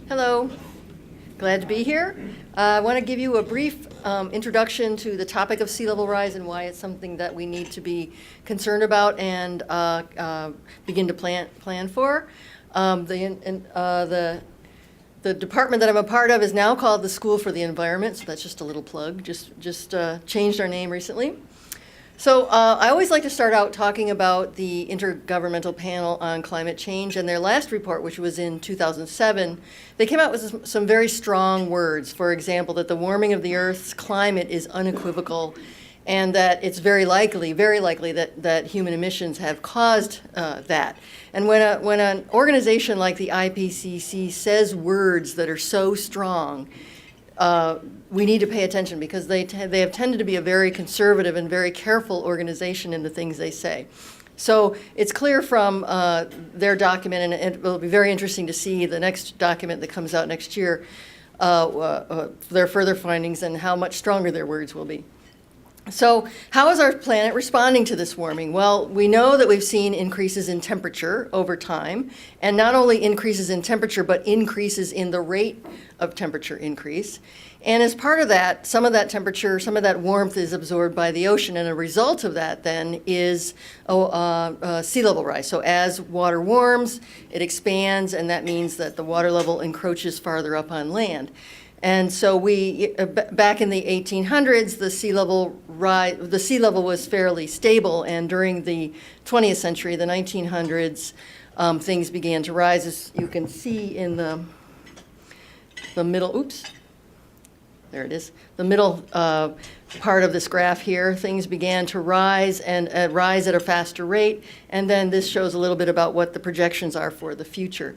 Hello, glad to be here. I want to give you a brief introduction to the topic of sea level rise and why it's something that we need to be concerned about and begin to plan for. The department that I'm a part of is now called the School for the Environment, so that's just a little plug, just changed our name recently. So I always like to start out talking about the Intergovernmental Panel on Climate Change and their last report, which was in 2007. They came out with some very strong words. For example, that the warming of the Earth's climate is unequivocal and that it's very likely that human emissions have caused that. And when an organization like the IPCC says words that are so strong, we need to pay attention because they have tended to be a very conservative and very careful organization in the things they say. So it's clear from their document, and it will be very interesting to see the next document that comes out next year, their further findings and how much stronger their words will be. So how is our planet responding to this warming? Well, we know that we've seen increases in temperature over time, and not only increases in temperature, but increases in the rate of temperature increase. And as part of that, some of that temperature, some of that warmth is absorbed by the ocean, and a result of that then is sea level rise. So as water warms, it expands, and that means that the water level encroaches farther up on land. And so back in the 1800s, the sea level was fairly stable, and during the 20th century, the 1900s, things began to rise. As you can see in the middle, there it is, the middle part of this graph here, things began to rise and rise at a faster rate, and then this shows a little bit about what the projections are for the future.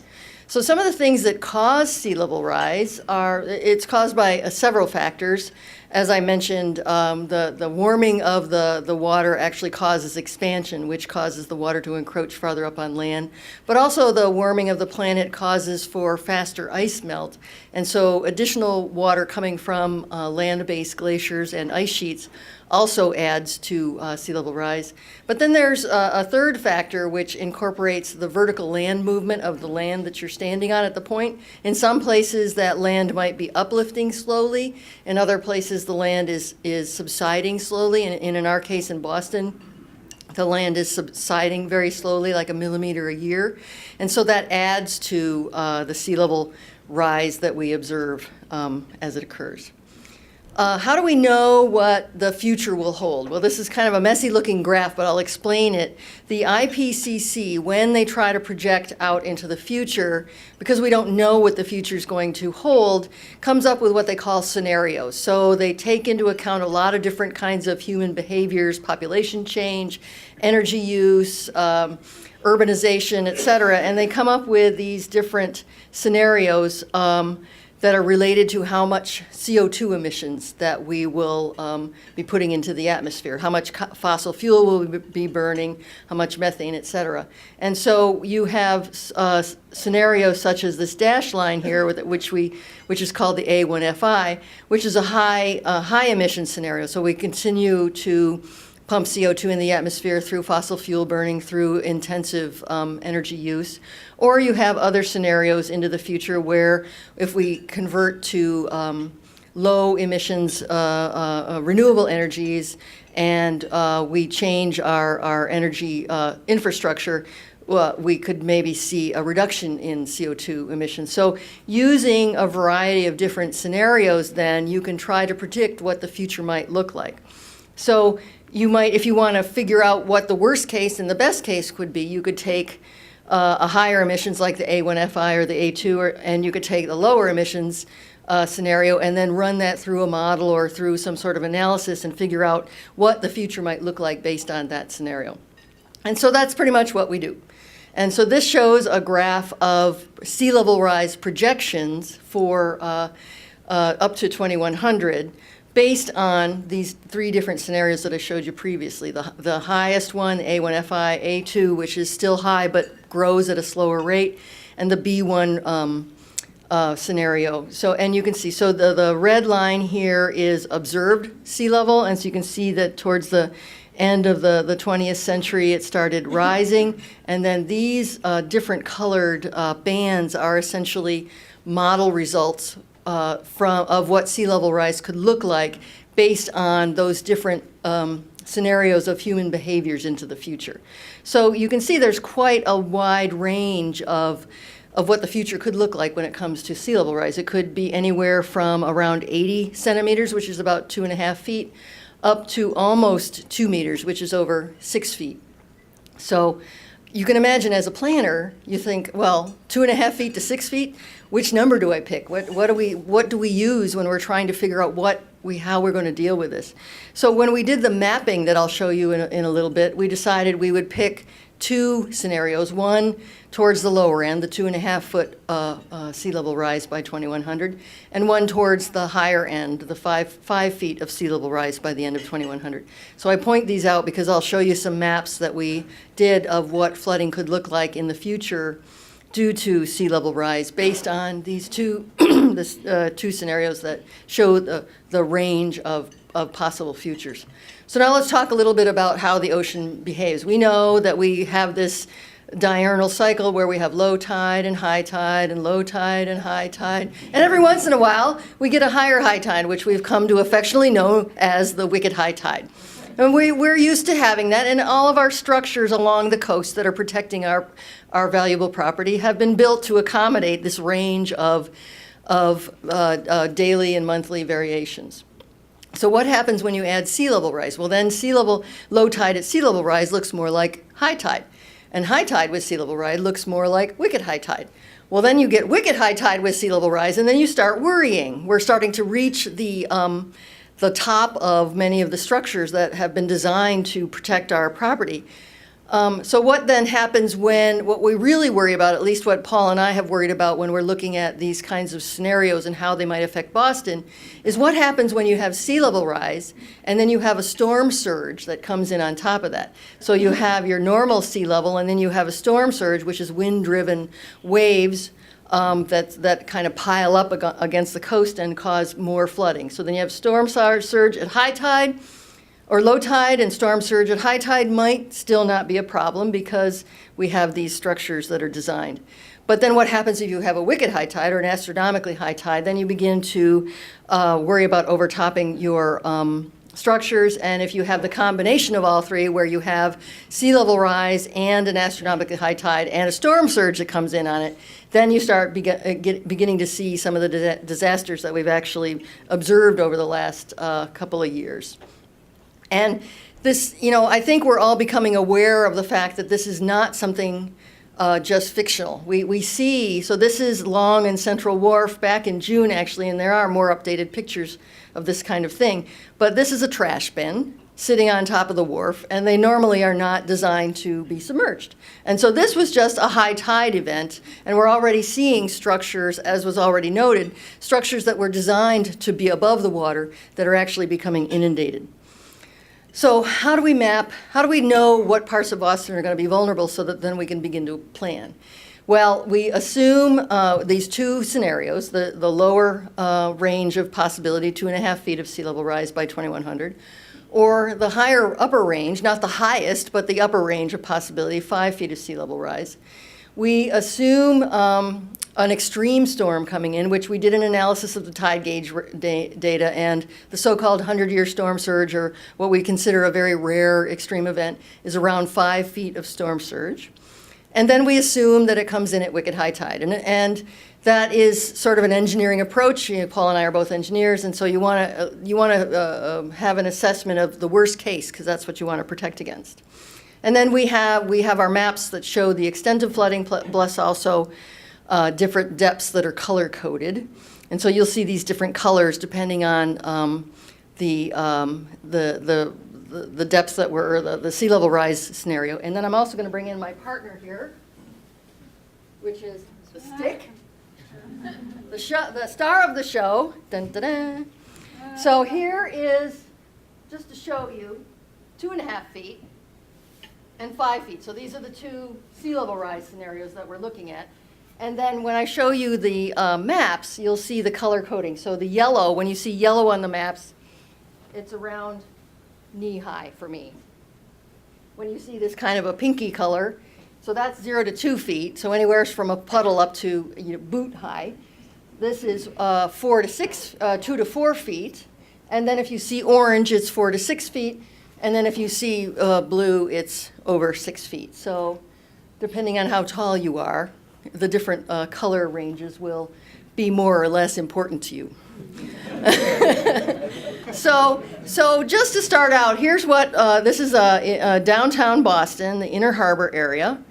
So some of the things that cause sea level rise it's caused by several factors. As I mentioned, the warming of the water actually causes expansion, which causes the water to encroach farther up on land. But also the warming of the planet causes for faster ice melt. And so additional water coming from land-based glaciers and ice sheets also adds to sea level rise. But then there's a third factor which incorporates the vertical land movement of the land that you're standing on at the point. In some places that land might be uplifting slowly. In other places the land is subsiding slowly. And in our case in Boston, the land is subsiding very slowly, like 1 millimeter a year. And so that adds to the sea level rise that we observe as it occurs. How do we know what the future will hold? Well, this is kind of a messy looking graph, but I'll explain it. The IPCC, when they try to project out into the future, because we don't know what the future is going to hold, comes up with what they call scenarios. So they take into account a lot of different kinds of human behaviors, population change, energy use, urbanization, et cetera, and they come up with these different scenarios that are related to how much CO2 emissions that we will be putting into the atmosphere, how much fossil fuel will we be burning, how much methane, et cetera. And so you have scenarios such as this dashed line here, which is called the A1FI, which is a high emission scenario. So we continue to pump CO2 in the atmosphere through fossil fuel burning, through intensive energy use. Or you have other scenarios into the future where if we convert to low emissions renewable energies and we change our energy infrastructure, we could maybe see a reduction in CO2 emissions. So using a variety of different scenarios, then you can try to predict what the future might look like. So you might, if you want to figure out what the worst case and the best case could be, you could take a higher emissions like the A1FI or the A2, and you could take the lower emissions scenario and then run that through a model or through some sort of analysis and figure out what the future might look like based on that scenario. And so that's pretty much what we do. And so this shows a graph of sea level rise projections for up to 2100. Based on these three different scenarios that I showed you previously. The highest one, A1FI, A2, which is still high but grows at a slower rate, and the B1 scenario. So, and you can see, so the red line here is observed sea level, and so you can see that towards the end of the 20th century, it started rising. And then these different colored bands are essentially model results of what sea level rise could look like based on those different scenarios of human behaviors into the future. So you can see there's quite a wide range of what the future could look like when it comes to sea level rise. It could be anywhere from around 80 centimeters, which is about 2.5 feet, up to almost 2 meters, which is over 6 feet. So you can imagine as a planner, you think, well, 2.5 feet to 6 feet, which number do I pick? What do we use when we're trying to figure out how we're going to deal with this? So when we did the mapping that I'll show you in a little bit, we decided we would pick two scenarios, one towards the lower end, the 2.5 foot sea level rise by 2100, and one towards the higher end, the 5 feet of sea level rise by the end of 2100. So I point these out because I'll show you some maps that we did of what flooding could look like in the future due to sea level rise based on these two scenarios that show the range of possible futures. So now let's talk a little bit about how the ocean behaves. We know that we have this diurnal cycle where we have low tide and high tide and low tide and high tide. And every once in a while, we get a higher high tide, which we've come to affectionately know as the wicked high tide. And we're used to having that, and all of our structures along the coast that are protecting our valuable property have been built to accommodate this range of daily and monthly variations. So what happens when you add sea level rise? Well, then low tide at sea level rise looks more like high tide. And high tide with sea level rise looks more like wicked high tide. Well, then you get wicked high tide with sea level rise, and then you start worrying. We're starting to reach the top of many of the structures that have been designed to protect our property. So what then happens what we really worry about, at least what Paul and I have worried about when we're looking at these kinds of scenarios and how they might affect Boston, is what happens when you have sea level rise and then you have a storm surge that comes in on top of that. So you have your normal sea level and then you have a storm surge, which is wind-driven waves that kind of pile up against the coast and cause more flooding. So then you have storm surge at high tide, or low tide, and storm surge at high tide might still not be a problem because we have these structures that are designed. But then what happens if you have a wicked high tide or an astronomically high tide? Then you begin to worry about overtopping your structures, and if you have the combination of all three, where you have sea level rise and an astronomically high tide and a storm surge that comes in on it, then you start beginning to see some of the disasters that we've actually observed over the last couple of years. And this, I think we're all becoming aware of the fact that this is not something just fictional. We see, so this is Long and Central Wharf back in June, actually, and there are more updated pictures of this kind of thing. But this is a trash bin sitting on top of the wharf, and they normally are not designed to be submerged. And so this was just a high tide event, and we're already seeing structures, as was already noted, structures that were designed to be above the water that are actually becoming inundated. So how do we know what parts of Boston are going to be vulnerable so that then we can begin to plan? Well, we assume these two scenarios, the lower range of possibility, 2.5 feet of sea level rise by 2100, or the upper range, not the highest, but the upper range of possibility, 5 feet of sea level rise. We assume an extreme storm coming in, which we did an analysis of the tide gauge data, and the so-called 100-year storm surge, or what we consider a very rare extreme event, is around 5 feet of storm surge. And then we assume that it comes in at wicked high tide. And that is sort of an engineering approach. Paul and I are both engineers, and so you want to have an assessment of the worst case, because that's what you want to protect against. And then we have our maps that show the extent of flooding, plus also different depths that are color-coded. And so you'll see these different colors depending on the depths that were, the sea level rise scenario. And then I'm also going to bring in my partner here, which is the stick, the star of the show. Dun, dun, dun. So here is, just to show you, 2.5 feet and 5 feet. So these are the two sea level rise scenarios that we're looking at. And then when I show you the maps, you'll see the color coding. So the yellow, when you see yellow on the maps, it's around knee high for me. when you see this kind of a pinky color. So that's 0 to 2 feet, so anywhere from a puddle up to boot high. This is 2 to 4 feet. And then if you see orange, it's 4 to 6 feet. And then if you see blue, it's over 6 feet. So depending on how tall you are, the different color ranges will be more or less important to you. So just to start out, here's what, this is downtown Boston, the Inner Harbor area.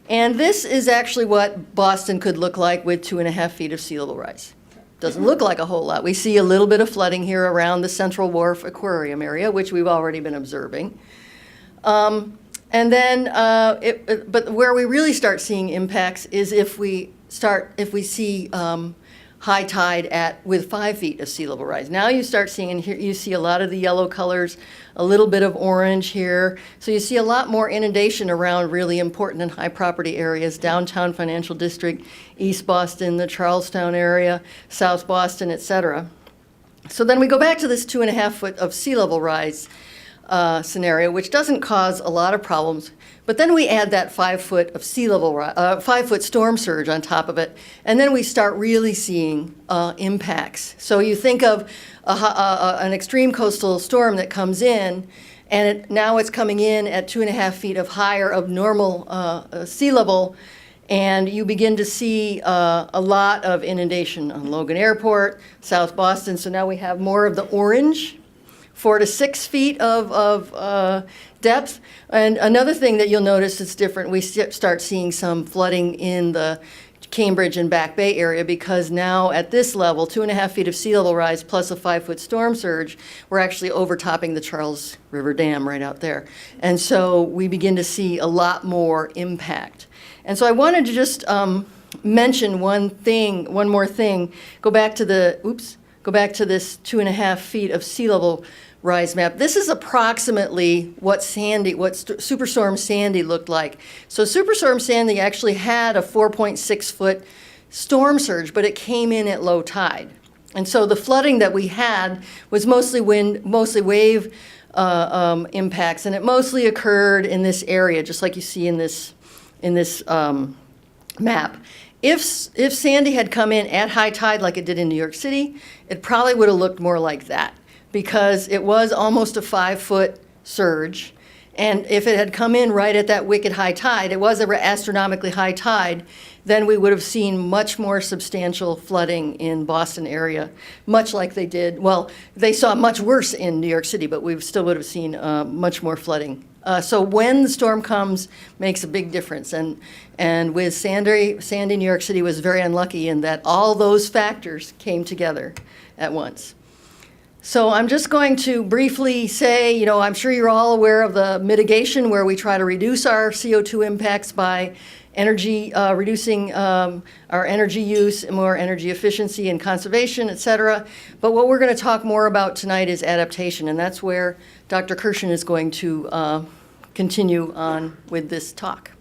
And this is actually what Boston could look like with 2.5 feet of sea level rise. Doesn't look like a whole lot. We see a little bit of flooding here around the Central Wharf Aquarium area, which we've already been observing. And then, but where we really start seeing impacts is if we see high tide with 5 feet of sea level rise. Now you start seeing, and here you see a lot of the yellow colors, a little bit of orange here. So you see a lot more inundation around really important and high property areas, downtown Financial District, East Boston, the Charlestown area, South Boston, et cetera. So then we go back to this 2.5 foot of sea level rise scenario, which doesn't cause a lot of problems. But then we add that 5 foot of 5 foot storm surge on top of it, and then we start really seeing impacts. So you think of an extreme coastal storm that comes in, and now it's coming in at 2.5 feet of higher of normal sea level, and you begin to see a lot of inundation on Logan Airport, South Boston. So now we have more of the orange, 4 to 6 feet of depth. And another thing that you'll notice is different, we start seeing some flooding in the Cambridge and Back Bay area, because now at this level, 2.5 feet of sea level rise plus a 5 foot storm surge, we're actually overtopping the Charles River Dam right out there. And so we begin to see a lot more impact. And so I wanted to just mention one more thing, go back to this 2.5 feet of sea level rise map. This is approximately what Superstorm Sandy looked like. So Superstorm Sandy actually had a 4.6 foot storm surge, but it came in at low tide. And so the flooding that we had was mostly wind, mostly wave impacts, and it mostly occurred in this area, just like you see in this map. If Sandy had come in at high tide like it did in New York City, it probably would have looked more like that, because it was almost a 5 foot surge. And if it had come in right at that wicked high tide, it was an astronomically high tide, then we would have seen much more substantial flooding in Boston area, much like they did. Well, they saw much worse in New York City, but we still would have seen much more flooding. So when the storm comes, makes a big difference. And with Sandy, New York City was very unlucky in that all those factors came together at once. So I'm just going to briefly say, I'm sure you're all aware of the mitigation, where we try to reduce our CO2 impacts by reducing our energy use, more energy efficiency and conservation, et cetera. But what we're going to talk more about tonight is adaptation, and that's where Dr. Kirshen is going to continue on with this talk.